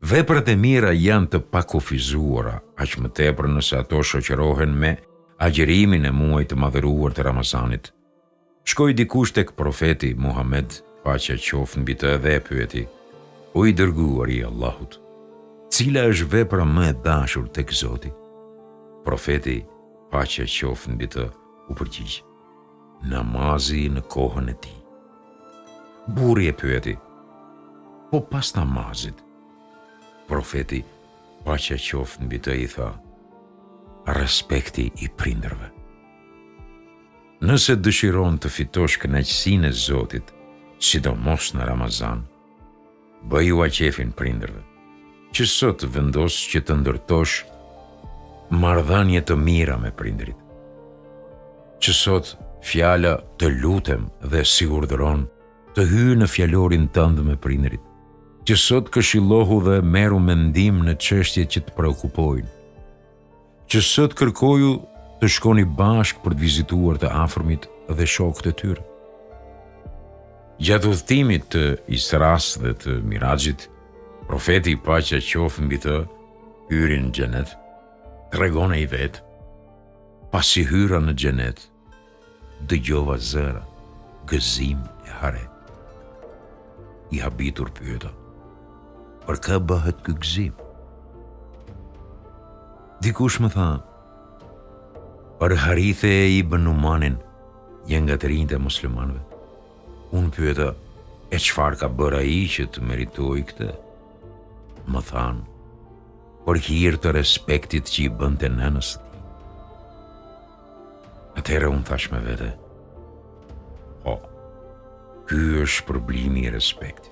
Veprat e mira janë të pakufizuara, aq më tepër nëse ato shoqërohen me agjerimin e muajit të madhëruar të Ramazanit. Shkoi dikush tek profeti Muhammed, paqja qoftë mbi të, dhe e pyeti: "O i dërguari i Allahut, cila është vepra më e dashur tek Zoti?" Profeti, paqja qoftë mbi të, u përgjigj: "Namazi në kohën e tij." Burri e pyeti: "Po pas namazit?" Profeti, paqja qoftë mbi të, i tha: "Respekti i prindërve." Nëse dëshiron të fitosh kënaqësinë e Zotit, sidomos në Ramazan, bëju aqefin prindërve, që sot vendos që të ndërtosh marrëdhënie të mira me prindrit. Që sot fjala "të lutem" dhe si urdhëron të hyjë në fjalorin tënd me prindrit. Që sot këshillohu dhe merru mendim në çështjet që të preokupojnë. Që sot kërkoju të shkoni bashkë për të vizituar të afërmit dhe shokët e tyre. Gjatë udhëtimit të Isras dhe të Mirajit, profeti, paqja qoftë mbi të, hyri në xhenet. Tregon ai vetë: "Pasi hyra në xhenet, dëgjova zëra, gëzim e hare." I habitur pyeta: "Për kë bëhet ky gëzim?" Dikush më tha: "Për Harithe e Ibn Numanin, një nga të rinjtë e muslimanëve." Unë pyeta: "E çfarë ka bërë ai që të meritoi këtë?" Më thanë: "Për hir të respektit që i bënte nënës së tij." Atëherë unë thash me vete: "Po, ky është shpërblimi i respektit.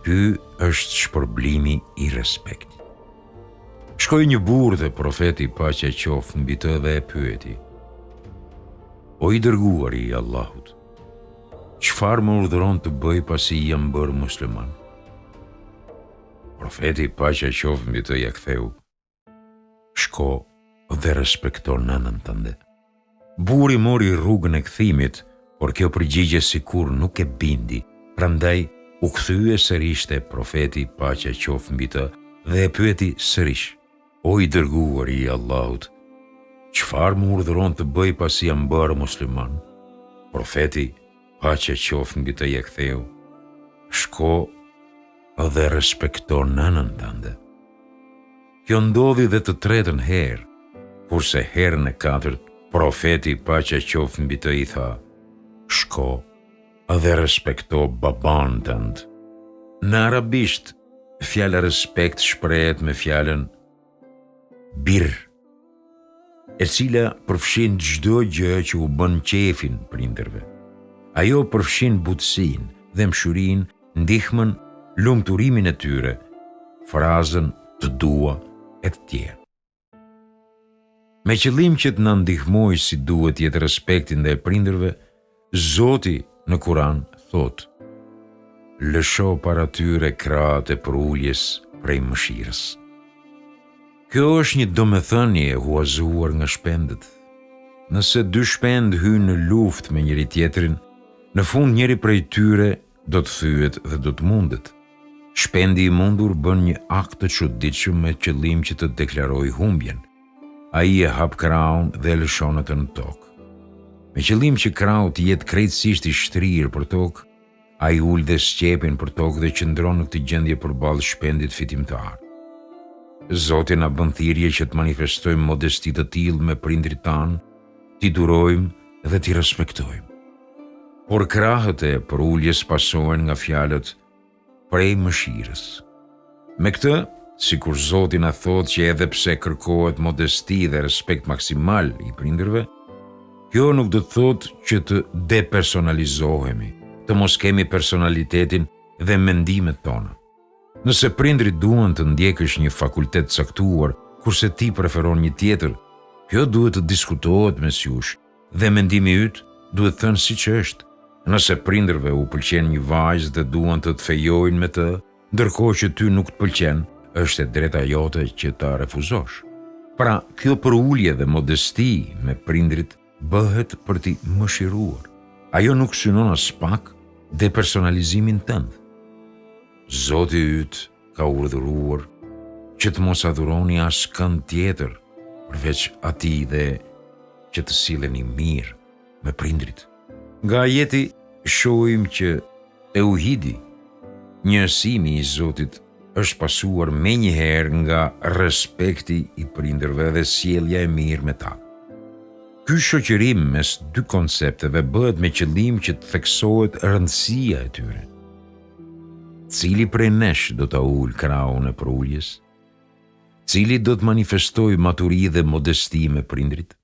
Ky është shpërblimi i respektit." Shkoi një burr te profeti, paqja qoftë mbi të, dhe e pyeti: "O i dërguari i Allahut, çfarë më urdhëron të bëj pasi jam bërë musliman?" Profeti, paqja qoftë mbi të, ja ktheu: "Shko dhe respekto nënën tënde." Burri mori rrugën e kthimit, por kjo përgjigje sikur nuk e bindi, prandaj u kthye sërish te profeti, paqja qoftë mbi të, dhe e pyeti sërish: "O i dërguari i Allahut, çfarë më urdhëron të bëj pasi jam bërë musliman?" Profeti, paqja qoftë mbi të, ja ktheu: "Shko dhe respekto nënën tënde." Kjo ndodhi dhe të tretën herë, kurse herën e katërt profeti, paqja qoftë mbi të, i tha: "Shko dhe respekto baban tënd." Në arabisht, fjala respekt shprehet me fjalën bir, e cila përfshin çdo gjë që u bën qefin prindërve. Ajo përfshin butësinë dhe mshurinë, ndihmën, lumturimin e tyre, frazën "të dua" e të tjerë. Me qëllim që të na ndihmojë si duhet jetë respekti ndaj prindërve, Zoti në Kur'an thotë: "Lësho para tyre krahët e përuljes prej mëshirës." Kjo është një domethënie e huazuar nga shpendët. Nëse dy shpend hyjnë në luftë me njëri tjetrin, në fund njëri prej tyre do të thyet dhe do të mundet. Shpendi i mundur bën një akt të çuditshëm me qëllim që të deklarojë humbjen. Ai e hap krahun dhe e lëshon atë në tokë. Me qëllim që krahu të jetë krejtësisht i shtrirë për tokë, ai ul dhe sqepin për tokë dhe qëndron në këtë gjendje përballë shpendit fitimtar. Zoti na bën thirrje që të manifestojmë modesti të tillë me prindrit tanë, t'i durojmë dhe t'i respektojmë. Por krahët e përuljes pasohen nga fjalët "prej mëshirës". Me këtë, sikur Zoti na thotë që edhe pse kërkohet modesti dhe respekt maksimal i prindërve, kjo nuk do të thotë që të depersonalizohemi, të mos kemi personalitetin dhe mendimet tona. Nëse prindrit duan të ndjekësh një fakultet caktuar, kurse ti preferon një tjetër, kjo duhet të diskutohet mes jush dhe mendimi yt duhet thënë siç është. Nëse prindërve u pëlqen një vajzë dhe duan të të fejojnë me të, ndërkohë që ty nuk të pëlqen, është e drejta jote që ta refuzosh. Pra, kjo përulje dhe modesti me prindrit bëhet për t'i mëshiruar. Ajo nuk synon as pak depersonalizimin tënd. Zoti yt ka urdhëruar që të mos adhuroni askënd tjetër përveç atij dhe që të silleni mirë me prindrit. Nga ajeti shohim që tauhidi, njësimi i Zotit, është pasuar menjëherë nga respekti i prindërve dhe sjellja e mirë me ta. Ky shoqërim mes dy koncepteve bëhet me qëllim që të theksohet rëndësia e tyre. Cili prej nesh do ta ul krahun e pruljes? Cili do të manifestoj maturi dhe modesti me prindrit?